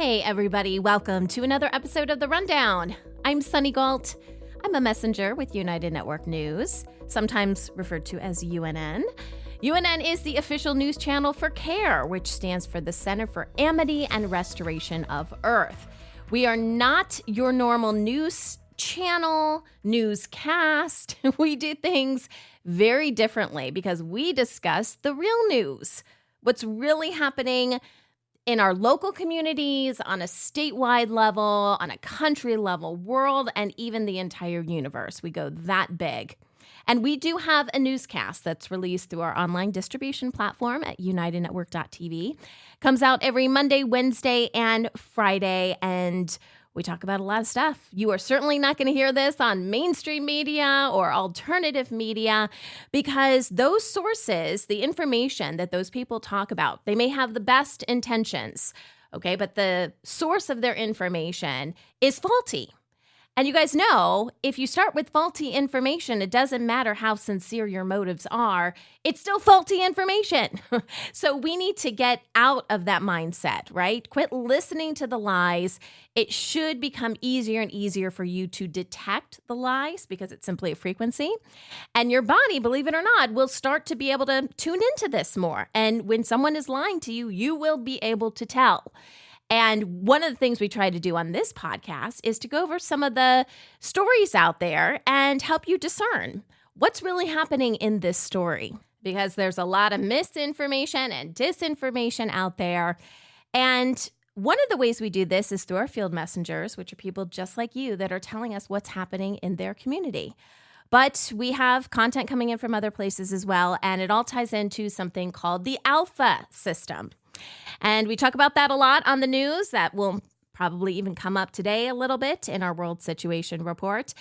Hey everybody, welcome to another episode of The Rundown. I'm Sunny Galt. I'm a messenger with United Network News, sometimes referred to as UNN. UNN is the official news channel for CARE, which stands for the Center for Amity and Restoration of Earth. We are not your normal news channel, newscast. We do things very differently because we discuss the real news, what's really happening in our local communities, on a statewide level, on a country level, world, and even the entire universe. We go that big. And we do have a newscast that's released through our online distribution platform at unitednetwork.tv. Comes out every Monday, Wednesday, and Friday, and we talk about a lot of stuff. You are certainly not going to hear this on mainstream media or alternative media because those sources, the information that those people talk about, they may have the best intentions, okay? But the source of their information is faulty. And you guys know, if you start with faulty information, it doesn't matter how sincere your motives are, it's still faulty information. So we need to get out of that mindset, right? Quit listening to the lies. It should become easier and easier for you to detect the lies because it's simply a frequency. And your body, believe it or not, will start to be able to tune into this more. And when someone is lying to you, you will be able to tell. And one of the things we try to do on this podcast is to go over some of the stories out there and help you discern what's really happening in this story. Because there's a lot of misinformation and disinformation out there. And one of the ways we do this is through our field messengers, which are people just like you that are telling us what's happening in their community. But we have content coming in from other places as well, and it all ties into something called the alpha system. And we talk about that a lot on the news. That will probably even come up today a little bit in our World Situation Report.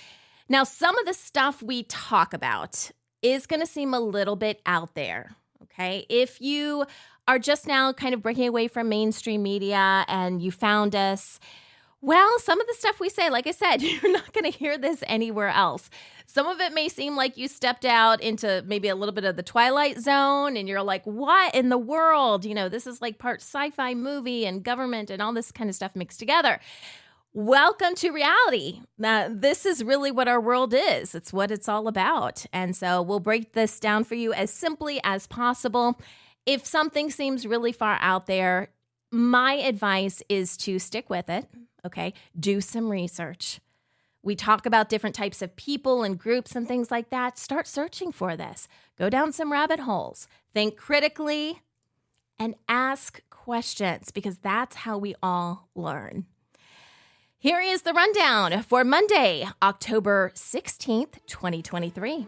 Now, some of the stuff we talk about is going to seem a little bit out there, okay? If you are just now kind of breaking away from mainstream media and you found us, well, some of the stuff we say, like I said, you're not going to hear this anywhere else. Some of it may seem like you stepped out into maybe a little bit of the Twilight Zone and you're like, what in the world? You know, this is like part sci-fi movie and government and all this kind of stuff mixed together. Welcome to reality. Now, this is really what our world is. It's what it's all about. And so we'll break this down for you as simply as possible. If something seems really far out there, my advice is to stick with it. Okay, do some research. We talk about different types of people and groups and things like that. Start searching for this. Go down some rabbit holes. Think critically and ask questions because that's how we all learn. Here is the rundown for Monday, October 16th, 2023.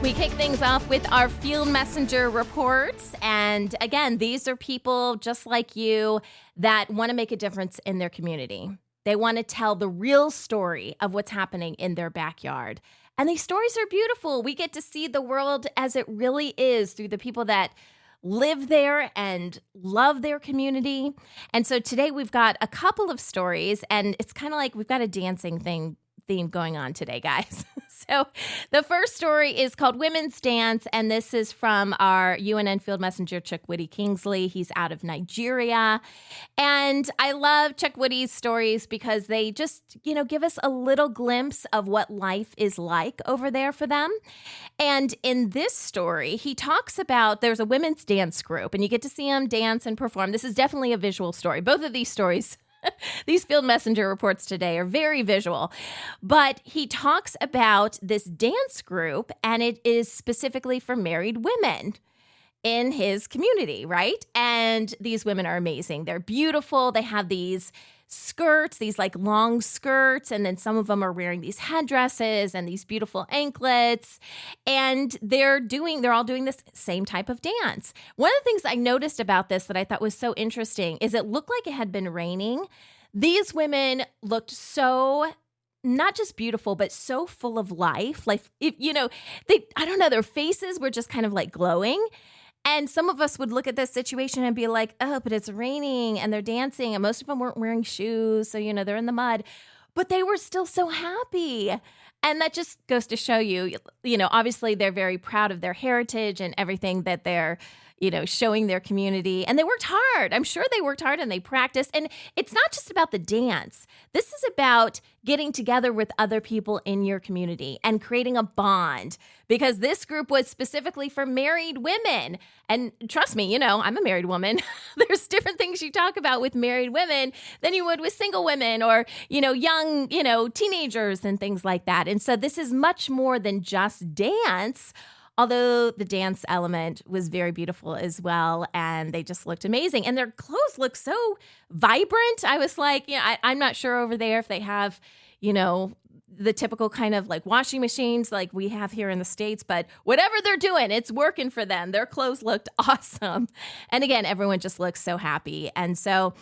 We kick things off with our field messenger reports. And again, these are people just like you that want to make a difference in their community. They want to tell the real story of what's happening in their backyard. And these stories are beautiful. We get to see the world as it really is through the people that live there and love their community. And so today we've got a couple of stories, and it's kind of like we've got a dancing theme going on today, guys. So the first story is called Women's Dance, and this is from our UNN field messenger, Chuck Woody Kingsley. He's out of Nigeria. And I love Chuck Woody's stories because they just, give us a little glimpse of what life is like over there for them. And in this story, he talks about there's a women's dance group, and you get to see them dance and perform. This is definitely a visual story. Both of these stories these field messenger reports today are very visual, but he talks about this dance group, and it is specifically for married women in his community, right? And these women are amazing. They're beautiful. They have these skirts, these like long skirts, and then some of them are wearing these headdresses and these beautiful anklets, and they're all doing this same type of dance. One of the things I noticed about this that I thought was so interesting is it looked like it had been raining. These women looked so not just beautiful, but so full of life. Like, their faces were just kind of like glowing. And some of us would look at this situation and be like, oh, but it's raining and they're dancing and most of them weren't wearing shoes. So, they're in the mud. but they were still so happy. And that just goes to show you, obviously they're very proud of their heritage and everything that they're, showing their community. And they worked hard. I'm sure they worked hard and they practiced. And it's not just about the dance. This is about getting together with other people in your community and creating a bond, because this group was specifically for married women. And trust me, I'm a married woman. There's different things you talk about with married women than you would with single women or, young, teenagers and things like that. And so this is much more than just dance. Although the dance element was very beautiful as well, and they just looked amazing. And their clothes look so vibrant. I was like, I'm not sure over there if they have, the typical kind of like washing machines like we have here in the States, but whatever they're doing, it's working for them. Their clothes looked awesome. And again, everyone just looks so happy. And so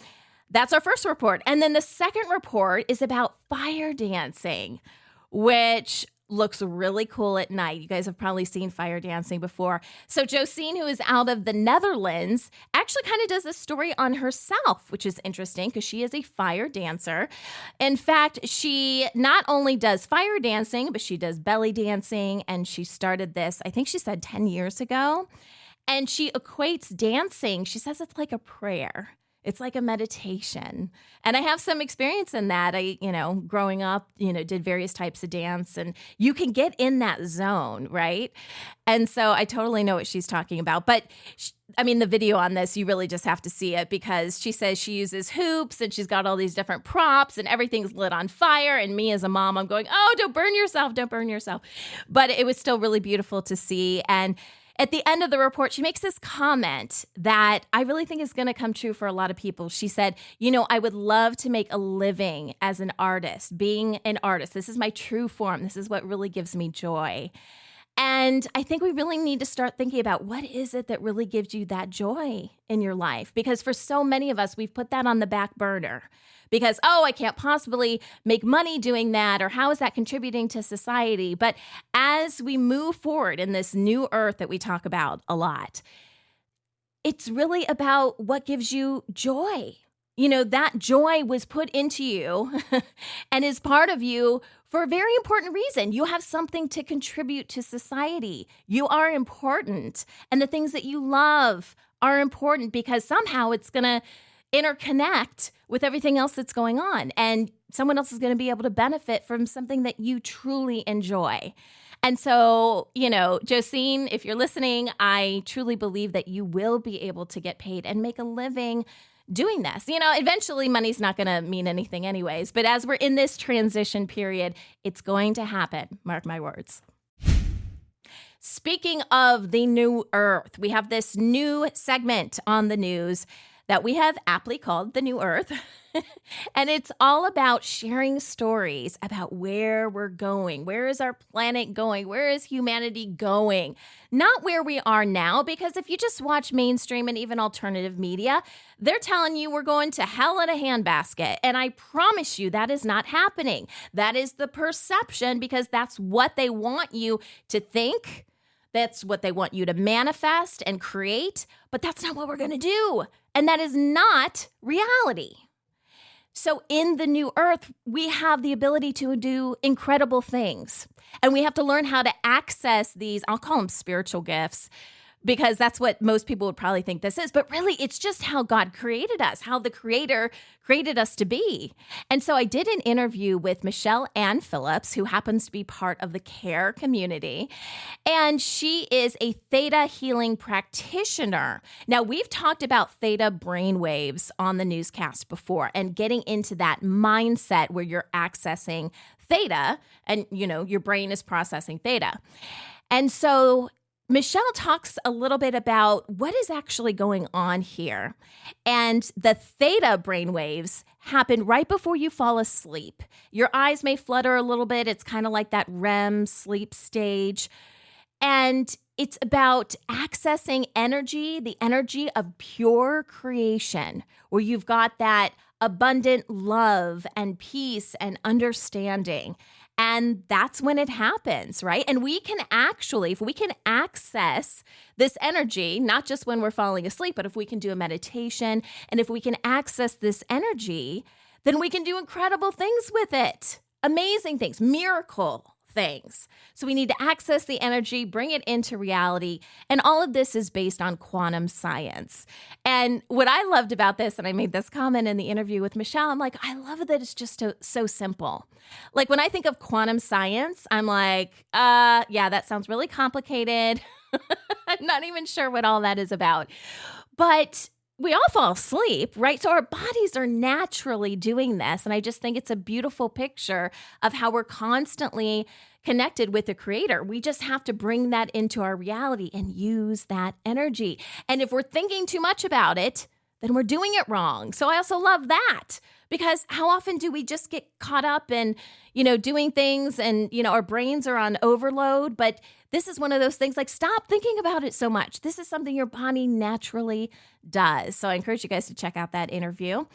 that's our first report. And then the second report is about fire dancing, which looks really cool at night. You guys have probably seen fire dancing before. So Josine, who is out of the Netherlands, actually kind of does a story on herself, which is interesting because she is a fire dancer. In fact, she not only does fire dancing, but she does belly dancing. And she started this, I think she said 10 years ago. And she equates dancing. She says it's like a prayer. It's like a meditation. And I have some experience in that. I, growing up, did various types of dance, and you can get in that zone, right? And so I totally know what she's talking about. But the video on this, you really just have to see it, because she says she uses hoops and she's got all these different props and everything's lit on fire. And me as a mom, I'm going, oh, don't burn yourself. Don't burn yourself. But it was still really beautiful to see. And at the end of the report, she makes this comment that I really think is going to come true for a lot of people. She said, I would love to make a living as an artist, being an artist. This is my true form. This is what really gives me joy. And I think we really need to start thinking about what is it that really gives you that joy in your life? Because for so many of us, we've put that on the back burner. Because, I can't possibly make money doing that, or how is that contributing to society? But as we move forward in this new earth that we talk about a lot, it's really about what gives you joy. That joy was put into you and is part of you for a very important reason. You have something to contribute to society. You are important. And the things that you love are important, because somehow it's going to interconnect with everything else that's going on. And someone else is going to be able to benefit from something that you truly enjoy. And so, Josine, if you're listening, I truly believe that you will be able to get paid and make a living doing this. Eventually money's not going to mean anything anyways. But as we're in this transition period, it's going to happen. Mark my words. Speaking of the new earth, we have this new segment on the news that we have aptly called The New Earth. And it's all about sharing stories about where we're going. Where is our planet going? Where is humanity going? Not where we are now, because if you just watch mainstream and even alternative media, they're telling you we're going to hell in a handbasket. And I promise you that is not happening. That is the perception, because that's what they want you to think. That's what they want you to manifest and create. But that's not what we're going to do. And that is not reality. So in the new earth, we have the ability to do incredible things. And we have to learn how to access these, I'll call them spiritual gifts, because that's what most people would probably think this is. But really, it's just how God created us, how the Creator created us to be. And so I did an interview with Michelle Ann Phillips, who happens to be part of the CARE community. And she is a theta healing practitioner. Now, we've talked about theta brainwaves on the newscast before, and getting into that mindset where you're accessing theta and, your brain is processing theta. And so Michelle talks a little bit about what is actually going on here. And the theta brainwaves happen right before you fall asleep. Your eyes may flutter a little bit. It's kind of like that REM sleep stage. And it's about accessing energy, the energy of pure creation, where you've got that abundant love and peace and understanding. And that's when it happens, right? And we can actually, if we can access this energy, not just when we're falling asleep, but if we can do a meditation, and if we can access this energy, then we can do incredible things with it. Amazing things, miracle things. So we need to access the energy, bring it into reality. And all of this is based on quantum science. And what I loved about this, and I made this comment in the interview with Michelle, I'm like, I love that it's just so simple. Like when I think of quantum science, I'm like, yeah, that sounds really complicated. I'm not even sure what all that is about. But we all fall asleep, right? So our bodies are naturally doing this. And I just think it's a beautiful picture of how we're constantly connected with the creator. We just have to bring that into our reality and use that energy. And if we're thinking too much about it, then we're doing it wrong. So I also love that, because how often do we just get caught up in, doing things and, our brains are on overload. But this is one of those things, like, stop thinking about it so much. This is something your body naturally does. So I encourage you guys to check out that interview.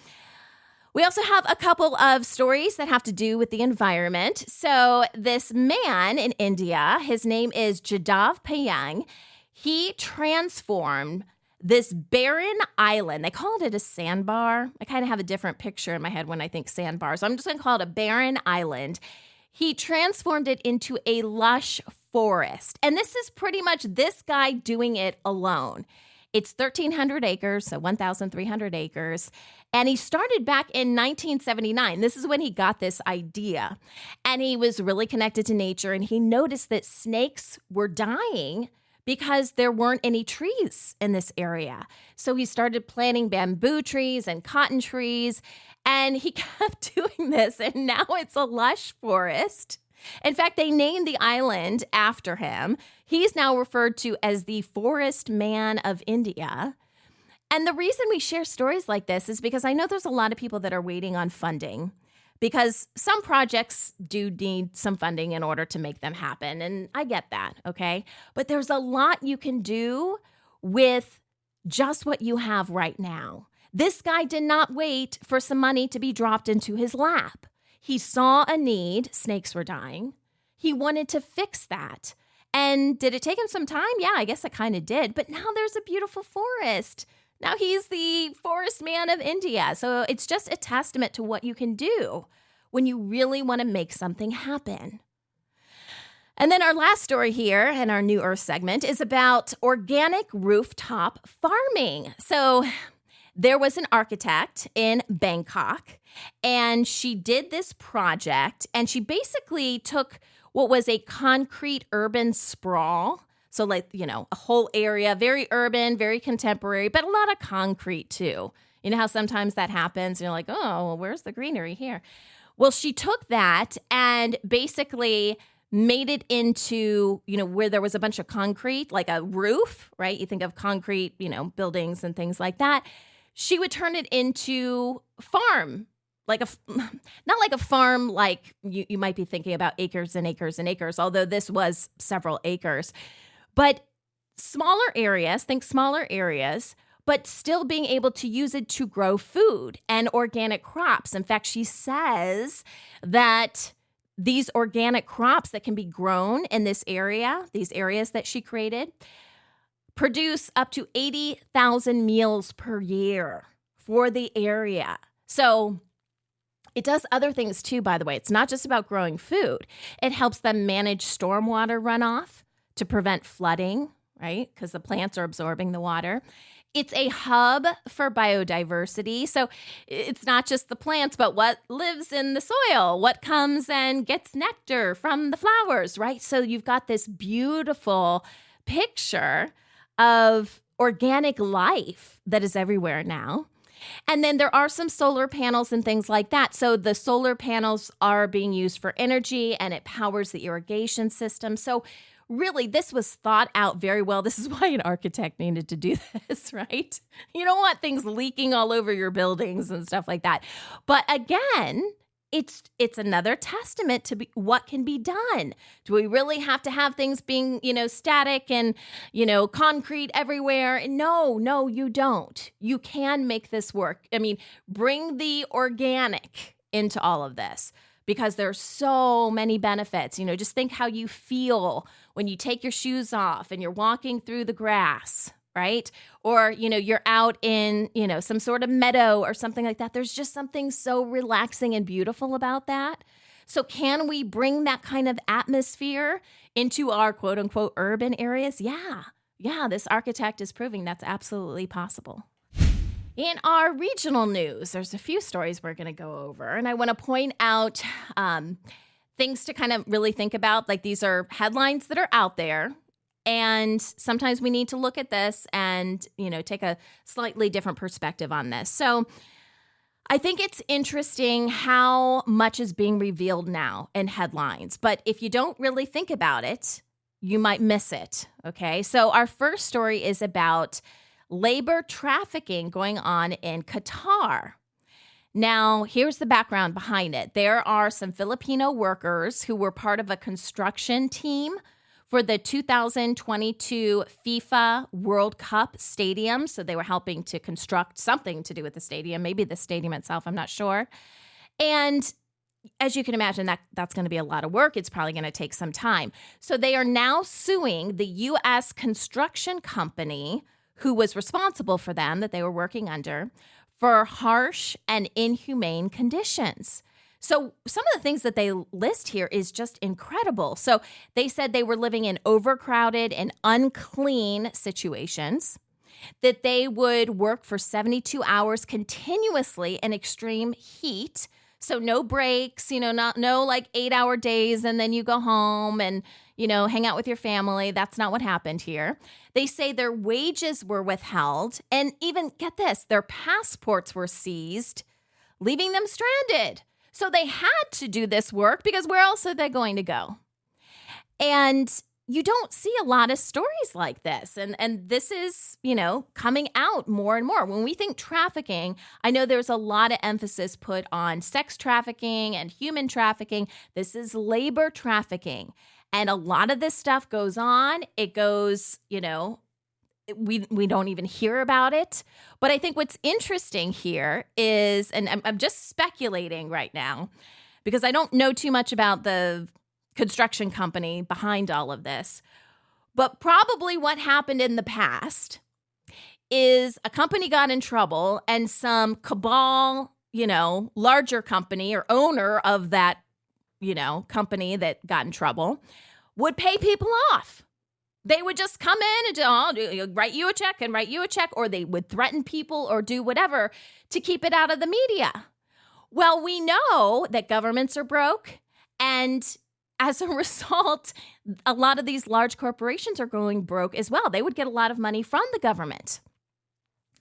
We also have a couple of stories that have to do with the environment. So this man in India, his name is Jadav Payang. He transformed this barren island. They called it a sandbar. I kind of have a different picture in my head when I think sandbar. So I'm just going to call it a barren island. He transformed it into a lush forest. And this is pretty much this guy doing it alone. It's 1,300 acres, so 1,300 acres. And he started back in 1979. This is when he got this idea. And he was really connected to nature. And he noticed that snakes were dying because there weren't any trees in this area. So he started planting bamboo trees and cotton trees, and he kept doing this, and now it's a lush forest. In fact, they named the island after him. He's now referred to as the Forest Man of India. And the reason we share stories like this is because I know there's a lot of people that are waiting on funding, because some projects do need some funding in order to make them happen. And I get that, okay? But there's a lot you can do with just what you have right now. This guy did not wait for some money to be dropped into his lap. He saw a need. Snakes were dying. He wanted to fix that. And did it take him some time? Yeah, I guess it kind of did. But now there's a beautiful forest. Now he's the Forest Man of India. So it's just a testament to what you can do when you really want to make something happen. And then our last story here in our New Earth segment is about organic rooftop farming. So there was an architect in Bangkok, and she did this project, and she basically took what was a concrete urban sprawl. So like, a whole area, very urban, very contemporary, but a lot of concrete too. You know how sometimes that happens and you're like, oh, well, where's the greenery here? Well, she took that and basically made it into, where there was a bunch of concrete, like a roof, right? You think of concrete, buildings and things like that. She would turn it into farm, not like a farm like you might be thinking about acres and acres and acres, although this was several acres. But smaller areas, think smaller areas, but still being able to use it to grow food and organic crops. In fact, she says that these organic crops that can be grown in this area, these areas that she created, produce up to 80,000 meals per year for the area. So it does other things too, by the way. It's not just about growing food. It helps them manage stormwater runoff to prevent flooding, right? Because the plants are absorbing the water. It's a hub for biodiversity. So it's not just the plants, but what lives in the soil, what comes and gets nectar from the flowers, right? So you've got this beautiful picture of organic life that is everywhere now. And then there are some solar panels and things like that. So the solar panels are being used for energy, and it powers the irrigation system. So really, this was thought out very well. This is why an architect needed to do this, right? You don't want things leaking all over your buildings and stuff like that. But again, it's another testament to what can be done. Do we really have to have things being, static and, concrete everywhere? No, you don't. You can make this work. I mean, bring the organic into all of this, because there's so many benefits. Just think how you feel when you take your shoes off and you're walking through the grass, right? Or, you're out in, some sort of meadow or something like that. There's just something so relaxing and beautiful about that. So can we bring that kind of atmosphere into our quote unquote urban areas? Yeah, this architect is proving that's absolutely possible. In our regional news, there's a few stories we're going to go over, and I want to point out things to kind of really think about. Like, these are headlines that are out there, and sometimes we need to look at this and, take a slightly different perspective on this. So I think it's interesting how much is being revealed now in headlines, but if you don't really think about it, you might miss it, okay? So our first story is about labor trafficking going on in Qatar. Now, here's the background behind it. There are some Filipino workers who were part of a construction team for the 2022 FIFA World Cup stadium. So they were helping to construct something to do with the stadium, maybe the stadium itself, I'm not sure. And as you can imagine, that's going to be a lot of work. It's probably going to take some time. So they are now suing the U.S. construction company who was responsible for them, that they were working under, for harsh and inhumane conditions. So some of the things that they list here is just incredible. So they said they were living in overcrowded and unclean situations, that they would work for 72 hours continuously in extreme heat. So no breaks, no like 8-hour days and then you go home and, hang out with your family. That's not what happened here. They say their wages were withheld, and even, get this, their passports were seized, leaving them stranded. So they had to do this work because where else are they going to go? And you don't see a lot of stories like this. And this is, coming out more and more. When we think trafficking, I know there's a lot of emphasis put on sex trafficking and human trafficking. This is labor trafficking. And a lot of this stuff goes on. It goes, we don't even hear about it. But I think what's interesting here is, and I'm just speculating right now because I don't know too much about the construction company behind all of this, but probably what happened in the past is a company got in trouble and some cabal, larger company or owner of that, company that got in trouble would pay people off. They would just come in and write you a check, or they would threaten people or do whatever to keep it out of the media. Well, we know that governments are broke, and as a result, a lot of these large corporations are going broke as well. They would get a lot of money from the government.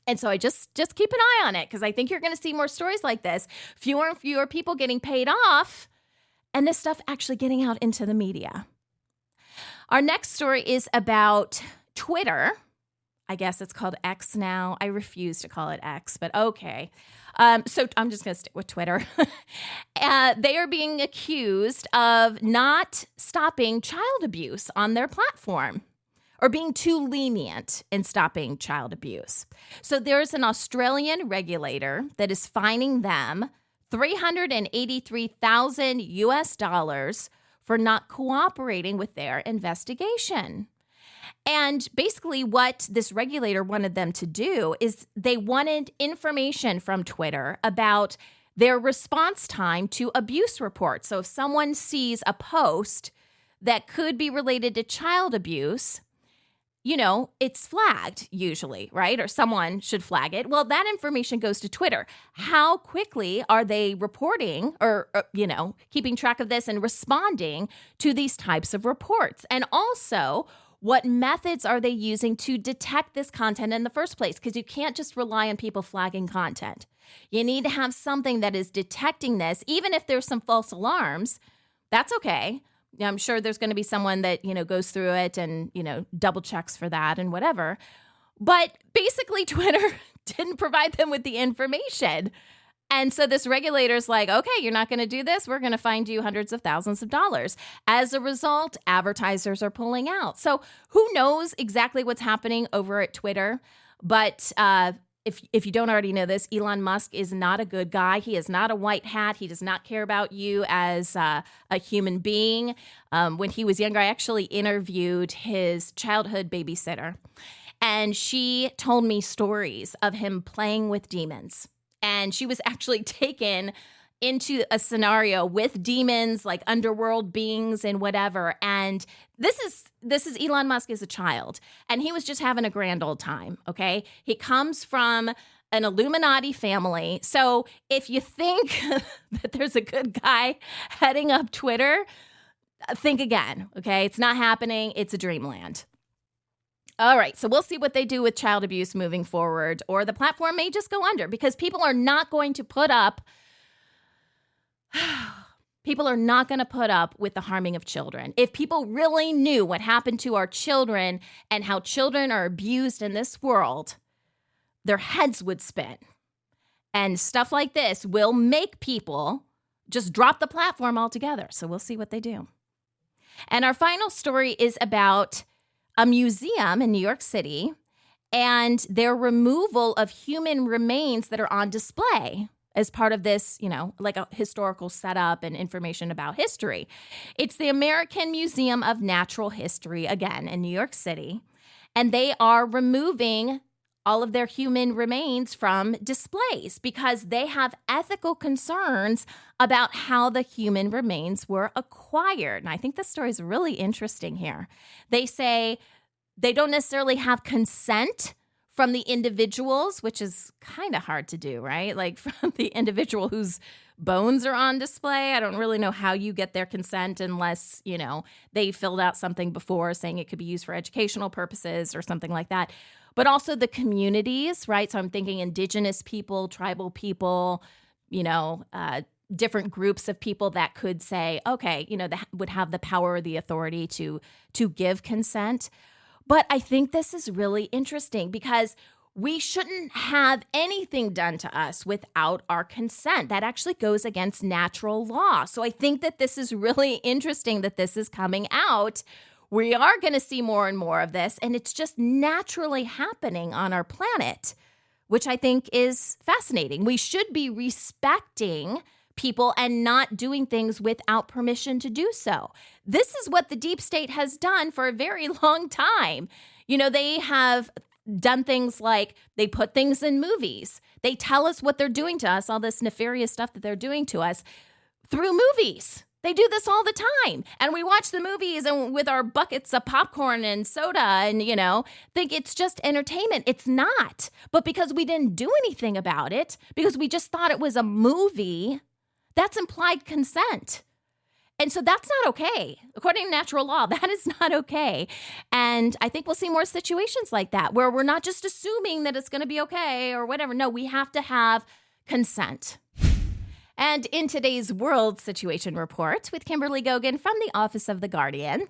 And so I just keep an eye on it, because I think you're going to see more stories like this. Fewer and fewer people getting paid off, and this stuff actually getting out into the media. Our next story is about Twitter. I guess it's called X now. I refuse to call it X, but okay. So I'm just going to stick with Twitter. They are being accused of not stopping child abuse on their platform, or being too lenient in stopping child abuse. So there's an Australian regulator that is fining them $383,000 US for not cooperating with their investigation. And basically what this regulator wanted them to do is they wanted information from Twitter about their response time to abuse reports. So if someone sees a post that could be related to child abuse, it's flagged usually, right? Or someone should flag it. Well, that information goes to Twitter. How quickly are they reporting or keeping track of this and responding to these types of reports? And also, what methods are they using to detect this content in the first place? Because you can't just rely on people flagging content. You need to have something that is detecting this. Even if there's some false alarms, that's okay. I'm sure there's going to be someone that, goes through it and, double checks for that and whatever. But basically, Twitter didn't provide them with the information. And so this regulator's like, okay, you're not going to do this. We're going to fine you hundreds of thousands of dollars. As a result, advertisers are pulling out. So who knows exactly what's happening over at Twitter? But if you don't already know this, Elon Musk is not a good guy. He is not a white hat. He does not care about you as a human being. When he was younger, I actually interviewed his childhood babysitter. And she told me stories of him playing with demons. And she was actually taken into a scenario with demons, like underworld beings and whatever. And this is Elon Musk as a child. And he was just having a grand old time, okay? He comes from an Illuminati family. So if you think that there's a good guy heading up Twitter, think again, okay? It's not happening. It's a dreamland. All right, so we'll see what they do with child abuse moving forward, or the platform may just go under because people are not going to put up with the harming of children. If people really knew what happened to our children and how children are abused in this world, their heads would spin. And stuff like this will make people just drop the platform altogether. So we'll see what they do. And our final story is about a museum in New York City and their removal of human remains that are on display as part of this, like a historical setup and information about history. It's the American Museum of Natural History, again, in New York City. And they are removing all of their human remains from displays because they have ethical concerns about how the human remains were acquired. And I think this story is really interesting here. They say they don't necessarily have consent from the individuals, which is kind of hard to do, right? Like from the individual whose bones are on display. I don't really know how you get their consent unless, they filled out something before saying it could be used for educational purposes or something like that. But also the communities, right? So I'm thinking indigenous people, tribal people, different groups of people that could say, okay, that would have the power or the authority to give consent. But I think this is really interesting because we shouldn't have anything done to us without our consent. That actually goes against natural law. So I think that this is really interesting that this is coming out. We are going to see more and more of this, and it's just naturally happening on our planet, which I think is fascinating. We should be respecting people and not doing things without permission to do so. This is what the deep state has done for a very long time. They have done things like they put things in movies. They tell us what they're doing to us, all this nefarious stuff that they're doing to us through movies. They do this all the time. And we watch the movies and with our buckets of popcorn and soda and, think it's just entertainment. It's not. But because we didn't do anything about it, because we just thought it was a movie, that's implied consent. And so that's not okay. According to natural law, that is not okay. And I think we'll see more situations like that where we're not just assuming that it's going to be okay or whatever. No, we have to have consent. And in today's World Situation Report with Kimberly Gogan from the Office of the Guardian,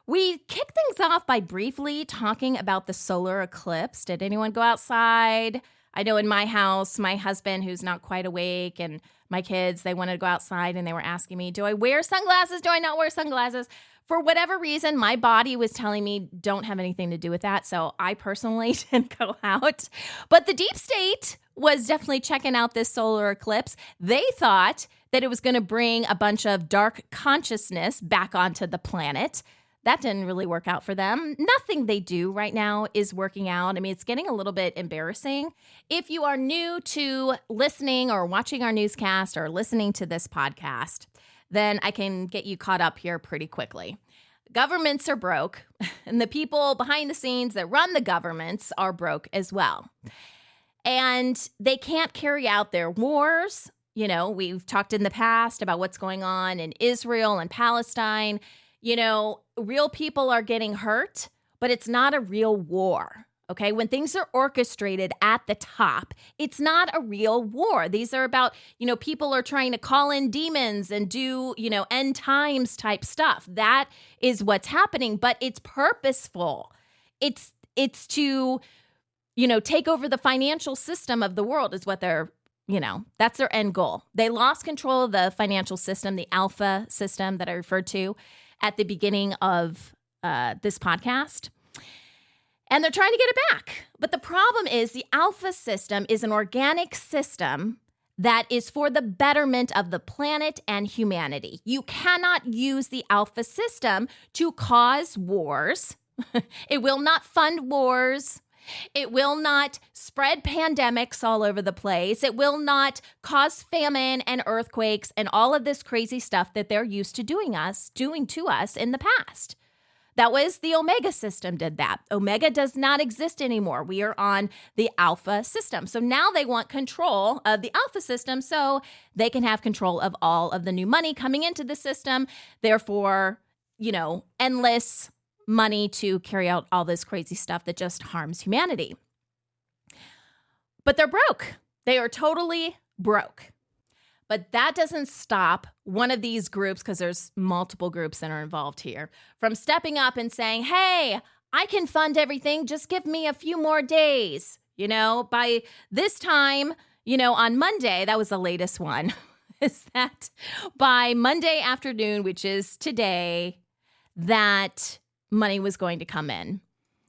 we kick things off by briefly talking about the solar eclipse. Did anyone go outside? I know in my house, my husband, who's not quite awake, and my kids, they wanted to go outside and they were asking me, do I wear sunglasses? Do I not wear sunglasses? For whatever reason, my body was telling me don't have anything to do with that. So I personally didn't go out. But the deep state was definitely checking out this solar eclipse. They thought that it was going to bring a bunch of dark consciousness back onto the planet. That didn't really work out for them. Nothing they do right now is working out. I mean, it's getting a little bit embarrassing. If you are new to listening or watching our newscast or listening to this podcast, then I can get you caught up here pretty quickly. Governments are broke, and the people behind the scenes that run the governments are broke as well. And they can't carry out their wars. We've talked in the past about what's going on in Israel and Palestine. Real people are getting hurt, but it's not a real war. Okay, when things are orchestrated at the top, it's not a real war. These are about, people are trying to call in demons and do, end times type stuff. That is what's happening, but it's purposeful. It's to, take over the financial system of the world is what they're, that's their end goal. They lost control of the financial system, the alpha system that I referred to at the beginning of this podcast. And they're trying to get it back. But the problem is the alpha system is an organic system that is for the betterment of the planet and humanity. You cannot use the alpha system to cause wars. It will not fund wars. It will not spread pandemics all over the place. It will not cause famine and earthquakes and all of this crazy stuff that they're used to doing to us in the past. That was the Omega system did that. Omega does not exist anymore. We are on the Alpha system. So now they want control of the Alpha system so they can have control of all of the new money coming into the system. Therefore, endless money to carry out all this crazy stuff that just harms humanity. But they're broke. They are totally broke. But that doesn't stop one of these groups, because there's multiple groups that are involved here, from stepping up and saying, hey, I can fund everything. Just give me a few more days. By this time, on Monday, that was the latest one, is that by Monday afternoon, which is today, that money was going to come in.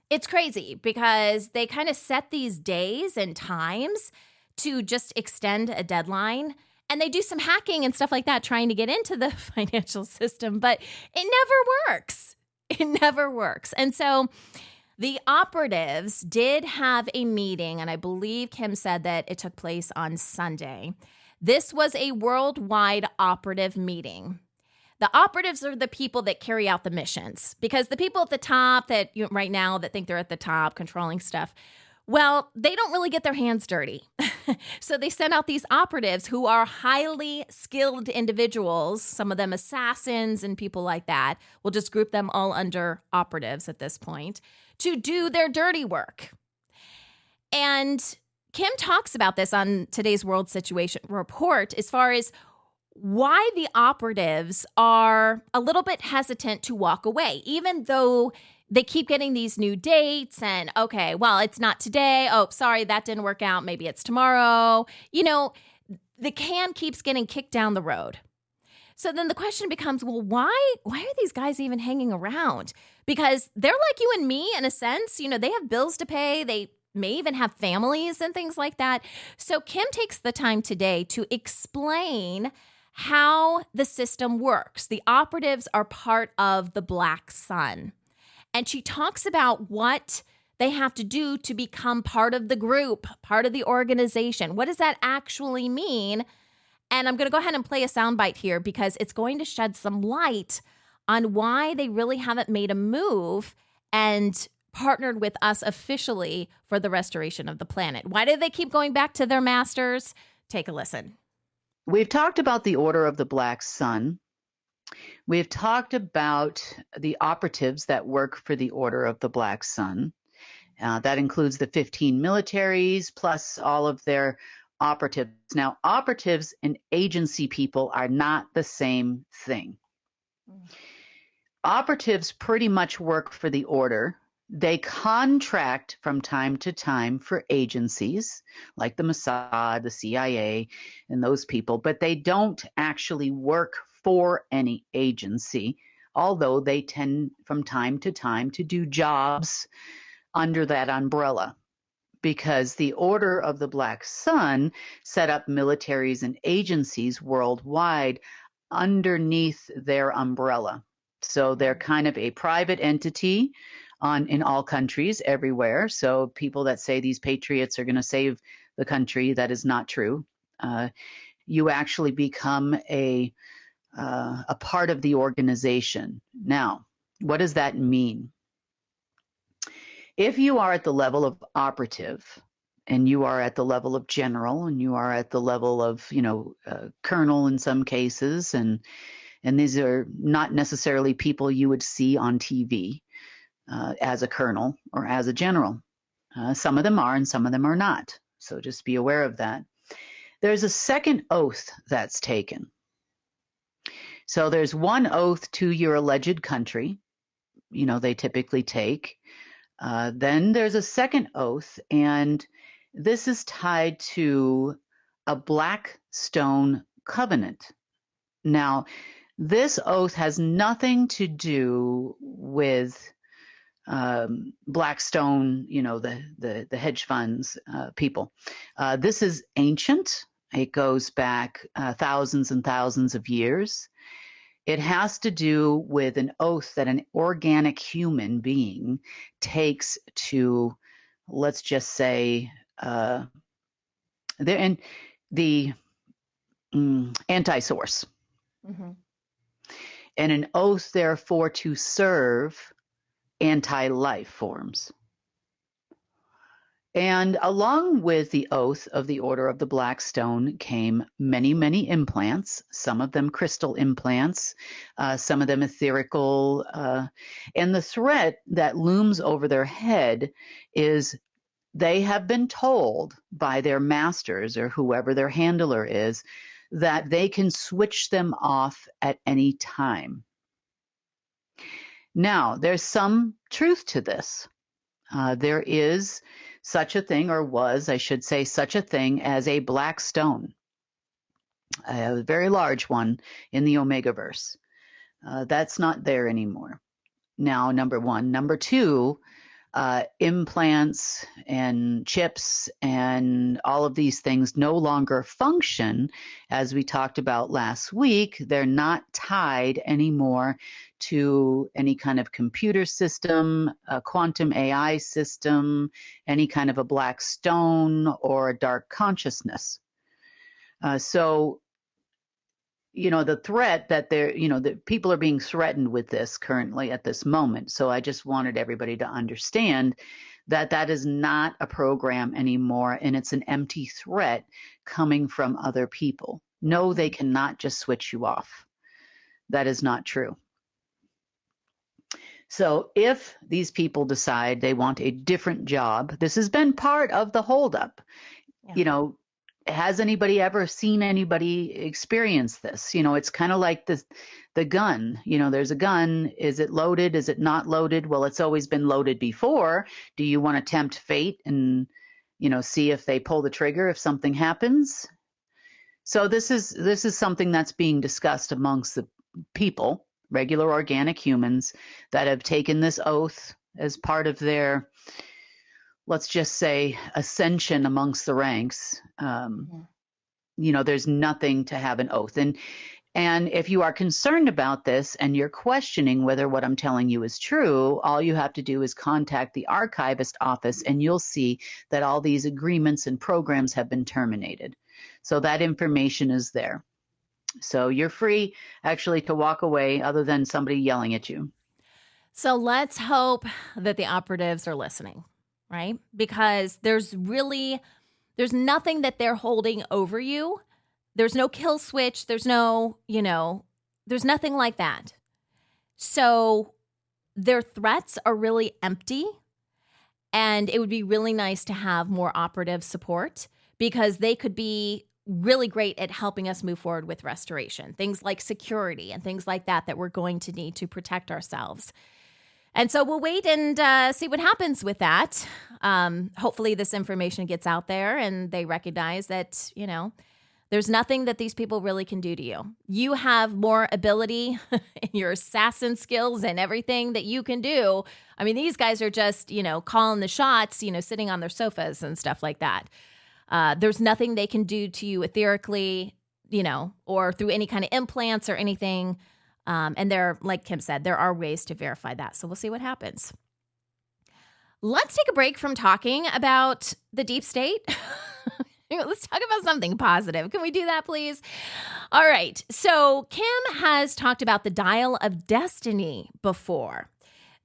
It's crazy because they kind of set these days and times to just extend a deadline. And they do some hacking and stuff like that, trying to get into the financial system, but it never works. It never works. And so the operatives did have a meeting, and I believe Kim said that it took place on Sunday. This was a worldwide operative meeting. The operatives are the people that carry out the missions, because the people at the top that right now that think they're at the top controlling stuff, well, they don't really get their hands dirty. So they send out these operatives who are highly skilled individuals, some of them assassins and people like that. We'll just group them all under operatives at this point, to do their dirty work. And Kim talks about this on today's World Situation Report as far as why the operatives are a little bit hesitant to walk away, even though they keep getting these new dates and, okay, well, it's not today. Oh, sorry, that didn't work out. Maybe it's tomorrow. The can keeps getting kicked down the road. So then the question becomes, well, why are these guys even hanging around? Because they're like you and me in a sense. They have bills to pay. They may even have families and things like that. So Kim takes the time today to explain how the system works. The operatives are part of the Black Sun. And she talks about what they have to do to become part of the group, part of the organization. What does that actually mean? And I'm going to go ahead and play a soundbite here because it's going to shed some light on why they really haven't made a move and partnered with us officially for the restoration of the planet. Why do they keep going back to their masters? Take a listen. We've talked about the Order of the Black Sun. We've talked about the operatives that work for the Order of the Black Sun. That includes the 15 militaries plus all of their operatives. Now, operatives and agency people are not the same thing. Operatives pretty much work for the Order. They contract from time to time for agencies like the Mossad, the CIA, and those people, but they don't actually work for any agency, although they tend from time to time to do jobs under that umbrella, because the Order of the Black Sun set up militaries and agencies worldwide underneath their umbrella. So they're kind of a private entity in all countries, everywhere. So people that say these patriots are going to save the country, that is not true. You actually become a part of the organization. Now, what does that mean? If you are at the level of operative, and you are at the level of general, and you are at the level of, colonel in some cases, and these are not necessarily people you would see on TV as a colonel or as a general. Some of them are, and some of them are not. So just be aware of that. There's a second oath that's taken. So there's one oath to your alleged country, they typically take. Then there's a second oath, and this is tied to a black stone covenant. Now, this oath has nothing to do with Blackstone, the hedge funds people. This is ancient. It goes back thousands and thousands of years. It has to do with an oath that an organic human being takes to let's just say, they're in the anti-source, Mm-hmm. and an oath, therefore, to serve anti-life forms. And along with the oath of the Order of the Black Stone came many, many implants, some of them crystal implants, some of them etherical. And the threat that looms over their head is they have been told by their masters or whoever their handler is that they can switch them off at any time. Now, there's some truth to this. There is such a thing, or was, I should say, such a thing as a black stone, a very large one in the Omegaverse. That's not there anymore. Now, number one. Number two, implants and chips and all of these things no longer function. As we talked about last week, they're not tied anymore to any kind of computer system, a quantum AI system, any kind of a black stone or a dark consciousness. So the threat that that people are being threatened with this currently at this moment. So I just wanted everybody to understand that that is not a program anymore, and it's an empty threat coming from other people. No, they cannot just switch you off. That is not true. So if these people decide they want a different job, this has been part of the holdup. Yeah. Has anybody ever seen anybody experience this? It's kind of like the gun. There's a gun. Is it loaded? Is it not loaded? Well, it's always been loaded before. Do you want to tempt fate and, see if they pull the trigger if something happens? So this is something that's being discussed amongst the people, regular organic humans that have taken this oath as part of their, let's just say, ascension amongst the ranks. There's nothing to have an oath. And if you are concerned about this and you're questioning whether what I'm telling you is true, all you have to do is contact the archivist office and you'll see that all these agreements and programs have been terminated. So that information is there. So you're free actually to walk away other than somebody yelling at you. So let's hope that the operatives are listening. Right? Because there's nothing that they're holding over you. There's no kill switch. There's no, there's nothing like that. So their threats are really empty. And it would be really nice to have more operative support because they could be really great at helping us move forward with restoration. Things like security and things like that we're going to need to protect ourselves. And so we'll wait and see what happens with that. Hopefully this information gets out there and they recognize that, there's nothing that these people really can do to you. You have more ability in your assassin skills and everything that you can do. I mean, these guys are just, calling the shots, sitting on their sofas and stuff like that. There's nothing they can do to you etherically, or through any kind of implants or anything. And like Kim said, there are ways to verify that. So we'll see what happens. Let's take a break from talking about the deep state. Let's talk about something positive. Can we do that, please? All right. So Kim has talked about the Dial of Destiny before.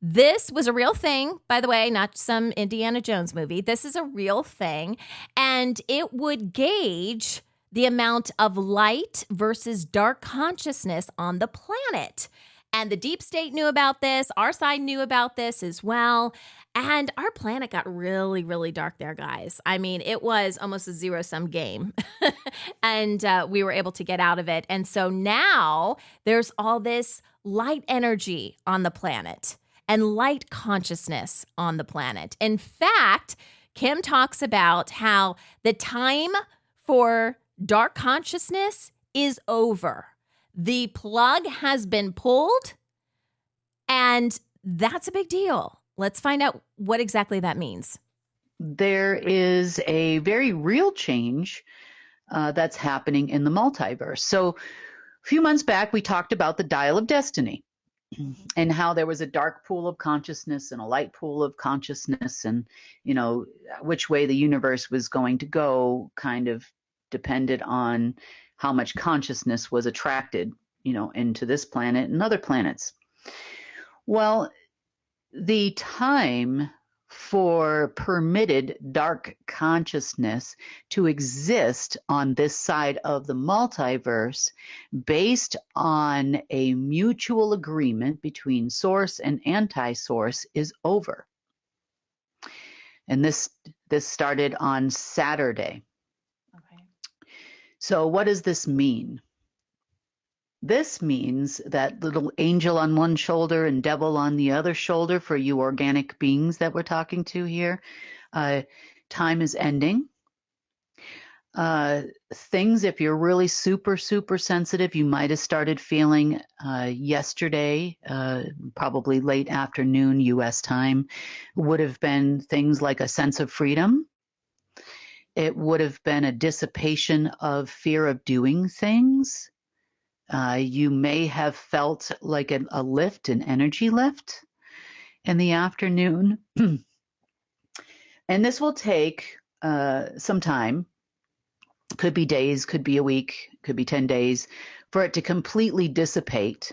This was a real thing, by the way, not some Indiana Jones movie. This is a real thing. And it would gauge the amount of light versus dark consciousness on the planet. And the deep state knew about this. Our side knew about this as well. And our planet got really, really dark there, guys. I mean, it was almost a zero-sum game. And we were able to get out of it. And so now there's all this light energy on the planet and light consciousness on the planet. In fact, Kim talks about how the time for dark consciousness is over. The plug has been pulled, and that's a big deal. Let's find out what exactly that means. There is a very real change that's happening in the multiverse. So a few months back, we talked about the Dial of Destiny. and how there was a dark pool of consciousness and a light pool of consciousness, and which way the universe was going to go kind of depended on how much consciousness was attracted into this planet and other planets. Well, the time for permitted dark consciousness to exist on this side of the multiverse, based on a mutual agreement between source and anti-source, is over. And this started on Saturday. Okay. So what does this mean? This means that little angel on one shoulder and devil on the other shoulder, for you organic beings that we're talking to here, time is ending. Things, if you're really super, super sensitive, you might have started feeling yesterday, probably late afternoon U.S. time, would have been things like a sense of freedom. It would have been a dissipation of fear of doing things. You may have felt like a lift, an energy lift in the afternoon. And this will take some time. Could be days, could be a week, could be 10 days for it to completely dissipate.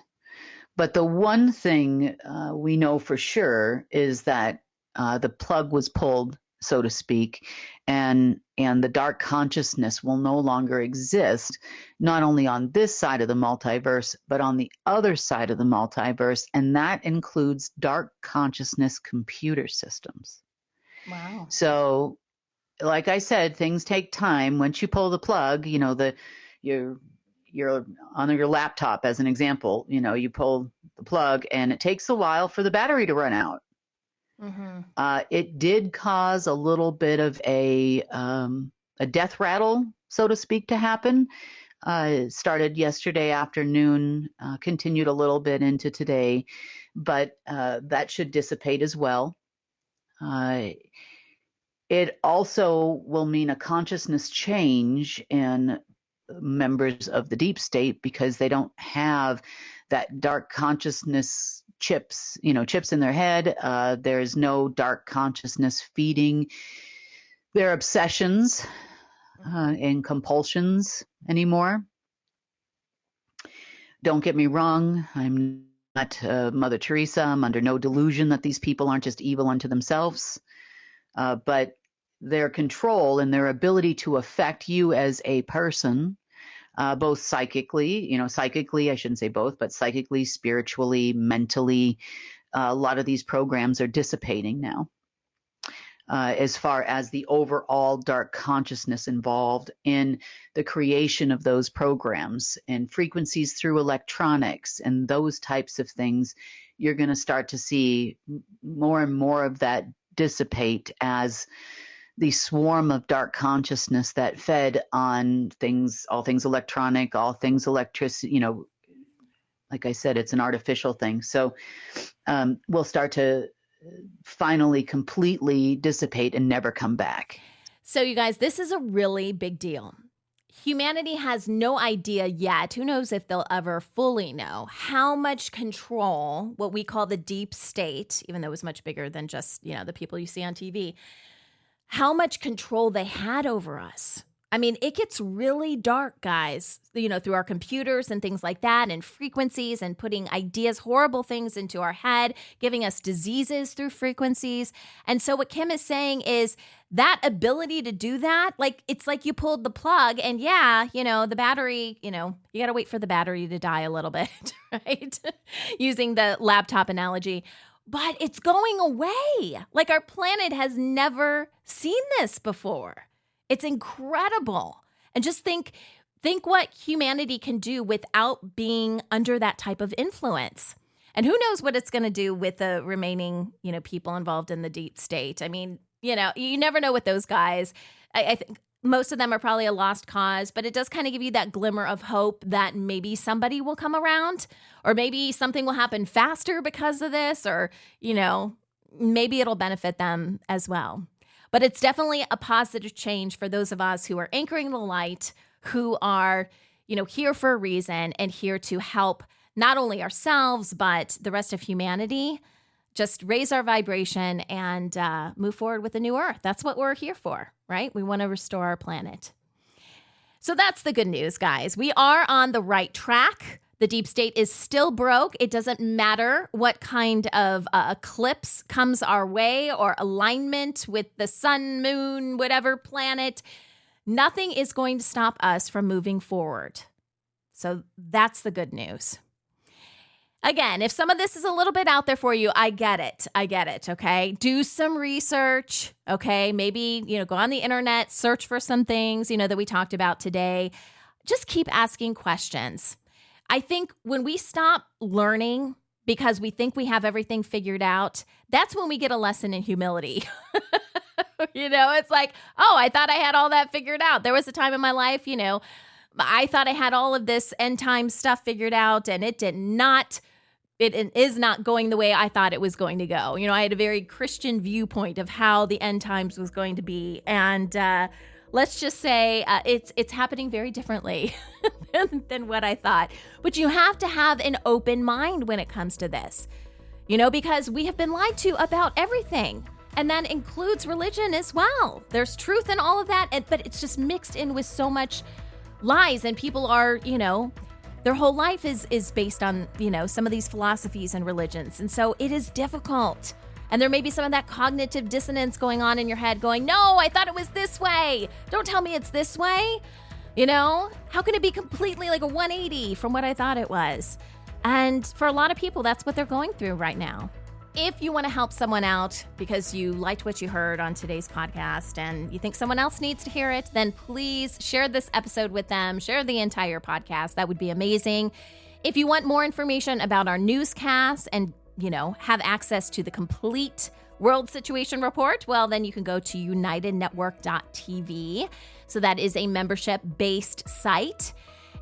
But the one thing we know for sure is that the plug was pulled, so to speak, and the dark consciousness will no longer exist, not only on this side of the multiverse, but on the other side of the multiverse, and that includes dark consciousness computer systems. Wow. So, like I said, things take time. Once you pull the plug, you're on your laptop, as an example, you pull the plug and it takes a while for the battery to run out. Mm-hmm. It did cause a little bit of a death rattle, so to speak, to happen. It started yesterday afternoon, continued a little bit into today, but that should dissipate as well. It also will mean a consciousness change in members of the deep state, because they don't have that dark consciousness chips in their head. There's no dark consciousness feeding their obsessions and compulsions anymore. Don't get me wrong. I'm not Mother Teresa. I'm under no delusion that these people aren't just evil unto themselves. But their control and their ability to affect you as a person, both psychically, I shouldn't say both, but psychically, spiritually, mentally, a lot of these programs are dissipating now. As far as the overall dark consciousness involved in the creation of those programs and frequencies through electronics and those types of things, you're going to start to see more and more of that dissipate as the swarm of dark consciousness that fed on things, all things electronic, all things electricity, like I said, it's an artificial thing. So we'll start to finally completely dissipate and never come back. So you guys, this is a really big deal. Humanity has no idea yet, who knows if they'll ever fully know, how much control what we call the deep state, even though it's much bigger than just, the people you see on TV, how much control they had over us. I mean, it gets really dark, guys, through our computers and things like that, and frequencies, and putting ideas, horrible things into our head, giving us diseases through frequencies. And so what Kim is saying is that ability to do that, it's like you pulled the plug and the battery, you got to wait for the battery to die a little bit, right? Using the laptop analogy. But it's going away. Like, our planet has never seen this before. It's incredible. And just think what humanity can do without being under that type of influence. And who knows what it's going to do with the remaining, people involved in the deep state. I mean, you never know with those guys. I think most of them are probably a lost cause, but it does kind of give you that glimmer of hope that maybe somebody will come around, or maybe something will happen faster because of this, or, maybe it'll benefit them as well. But it's definitely a positive change for those of us who are anchoring the light, who are, here for a reason and here to help not only ourselves, but the rest of humanity. Just raise our vibration and move forward with the new Earth. That's what we're here for, right? We want to restore our planet. So that's the good news, guys. We are on the right track. The deep state is still broke. It doesn't matter what kind of eclipse comes our way or alignment with the sun, moon, whatever planet. Nothing is going to stop us from moving forward. So that's the good news. Again, if some of this is a little bit out there for you, I get it. Okay. Do some research. Okay. Maybe, go on the internet, search for some things, that we talked about today. Just keep asking questions. I think when we stop learning because we think we have everything figured out, that's when we get a lesson in humility. It's like, oh, I thought I had all that figured out. There was a time in my life, I thought I had all of this end time stuff figured out, and it is not going the way I thought it was going to go. I had a very Christian viewpoint of how the end times was going to be. And let's just say it's happening very differently than what I thought. But you have to have an open mind when it comes to this, because we have been lied to about everything. And that includes religion as well. There's truth in all of that, but it's just mixed in with so much lies. And people are, their whole life is based on, some of these philosophies and religions. And so it is difficult. And there may be some of that cognitive dissonance going on in your head going, no, I thought it was this way. Don't tell me it's this way. How can it be completely like a 180 from what I thought it was? And for a lot of people, that's what they're going through right now. If you want to help someone out because you liked what you heard on today's podcast and you think someone else needs to hear it, then please share this episode with them. Share the entire podcast. That would be amazing. If you want more information about our newscasts and, have access to the complete World Situation Report, well, then you can go to unitednetwork.tv. So that is a membership-based site.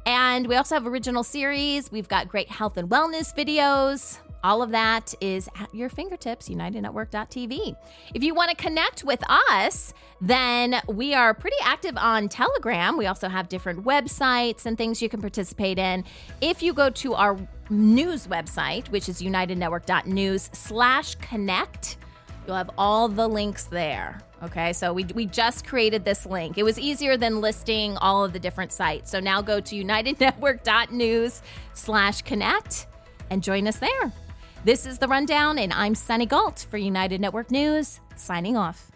And we also have original series. We've got great health and wellness videos. All of that is at your fingertips, unitednetwork.tv. If you want to connect with us, then we are pretty active on Telegram. We also have different websites and things you can participate in. If you go to our news website, which is unitednetwork.news/connect, you'll have all the links there. Okay, so we just created this link. It was easier than listing all of the different sites. So now go to unitednetwork.news/connect and join us there. This is The Rundown, and I'm Sunny Galt for United Network News, signing off.